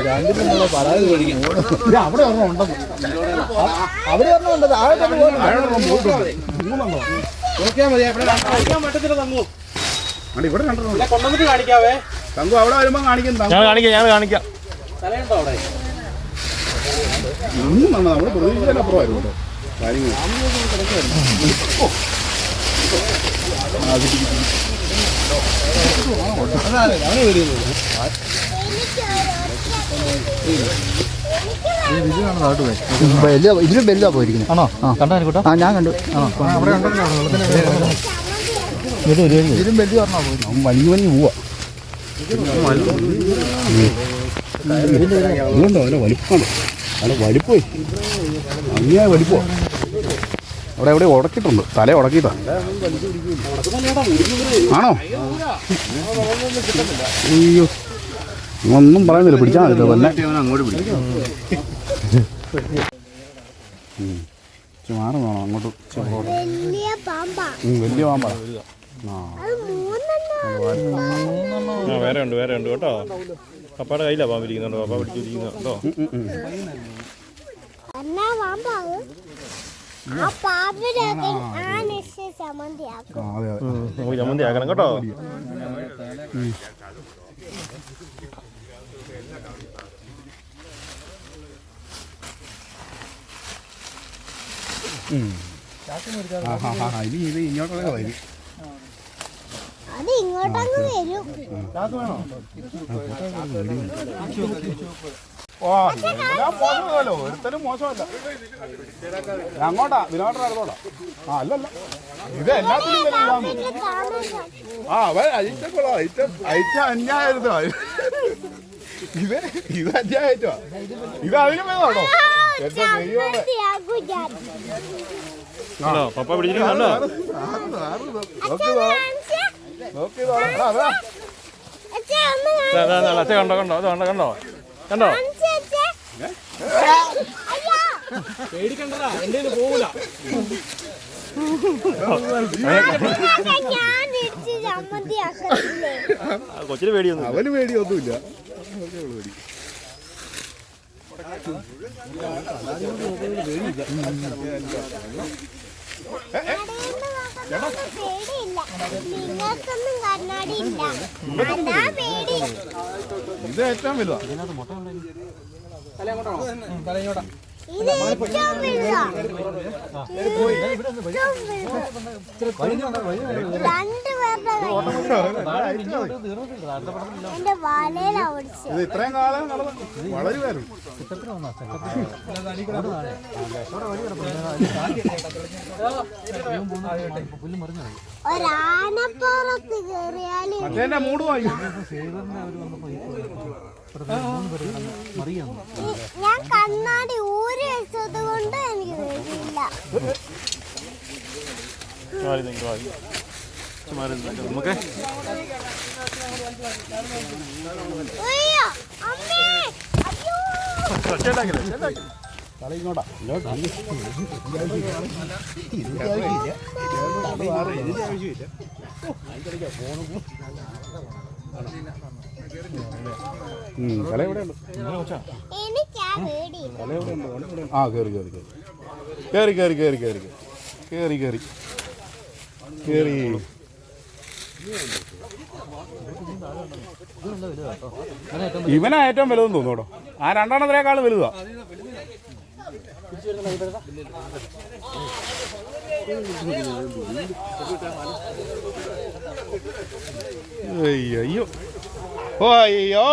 രണ്ടിനുള്ള പരാതി അവിടെ ഒരെണ്ണം ഉണ്ടെന്ന് അവിടെ ഒരെണ്ണം ഉണ്ട്. മൂന്നെണ്ണോ നോക്കിയാൽ മതി. പറ്റത്തില്ല തങ്ങു. ഇവിടെ കൊണ്ടുവന്നിട്ട് കാണിക്കാവേ. തങ്കു അവിടെ വരുമ്പോ കാണിക്കും. ഞാൻ കാണിക്കാം. സ്ഥലമുണ്ടോ അവിടെ? ഒന്നും വന്നാ നമ്മള് പ്രതീക്ഷിച്ചതിനപ്പുറമായിരുന്നു കേട്ടോ കാര്യങ്ങൾ. ഇതിലും വലുതാ പോയിരിക്കുന്നത്. ആണോ? കണ്ടോ? ആ ഞാൻ കണ്ടു. ഇതിലും വലുത് പറഞ്ഞാ പോയി. വലിഞ്ഞു വലിഞ്ഞു പോവാ. ഇതുകൊണ്ടോ അതിന്റെ വലിപ്പമാണ്. അതിന്റെ വലിപ്പേ അങ്ങനെയാ വലിപ്പോ. അവിടെ എവിടെ ഉടക്കിയിട്ടുണ്ട്. തല ഉടക്കിയിട്ടാ. ആണോ? അയ്യോ ഒന്നും പറയുന്നില്ല. പിടിച്ചാൽ മതി തന്നെ. അങ്ങോട്ട് പിടിക്കും. മാറി വേണം അങ്ങോട്ട്. വലിയ പാമ്പാ. വേറെ ഉണ്ട് കേട്ടോ. പപ്പയുടെ കയ്യിലാ പാമ്പിരിക്കുന്നുണ്ടോ? പപ്പ പിടിച്ചിരിക്കുന്നു കേട്ടോ. നമുക്ക് ചമ്മന്തി ആക്കണം കേട്ടോ. ഇത് ഇങ്ങോട്ടുള്ള വരും. അത് ഇങ്ങോട്ടങ്ങ് വരും. ഒരുത്തരും മോശമല്ല. അങ്ങോട്ടാ വിനോദ അടുത്തോട്ടാ. ആ അല്ലല്ല ഇത് എല്ലാത്തിനും അയച്ച അന്യായരുതോ. ഇത് അന്യായറ്റോ. ഇത് അതിനും വേണോ? പപ്പ പിടിച്ചിരിക്കുന്നുണ്ടോ? കണ്ടോ പേടിക്കണ്ടതാ. എന്റെ പോകൂല. കൊച്ചിന് പേടിയൊന്നും. അവന് പേടിയൊന്നുമില്ല. ഇത് ഏറ്റവും വലുതാ. ഇത് ഇത്രയും കാലം വളരുമായിരുന്നു. ഒരാനപ്പുറത്ത് കേറിയാല് മറ്റേ മൂട് വാങ്ങി. ഞാൻ കണ്ണാടി ഊരി വെച്ചത് കൊണ്ട് എനിക്ക് പേടിയില്ല. അയ്യോ അമ്മേ, അയ്യോ ഇങ്ങോട്ടാ. തല എവിടെയുണ്ട്? തല എവിടെയുണ്ട്? ആ കയറി കയറി കയറി കയറി കയറി കയറി കയറി കയറി കയറി. ഇവനാ ഏറ്റവും വലുതെന്ന് തോന്നുന്നു. ആ രണ്ടെണ്ണത്തിനേക്കാൾ വലുതാ. അയ്യോ ഓ അയ്യോ.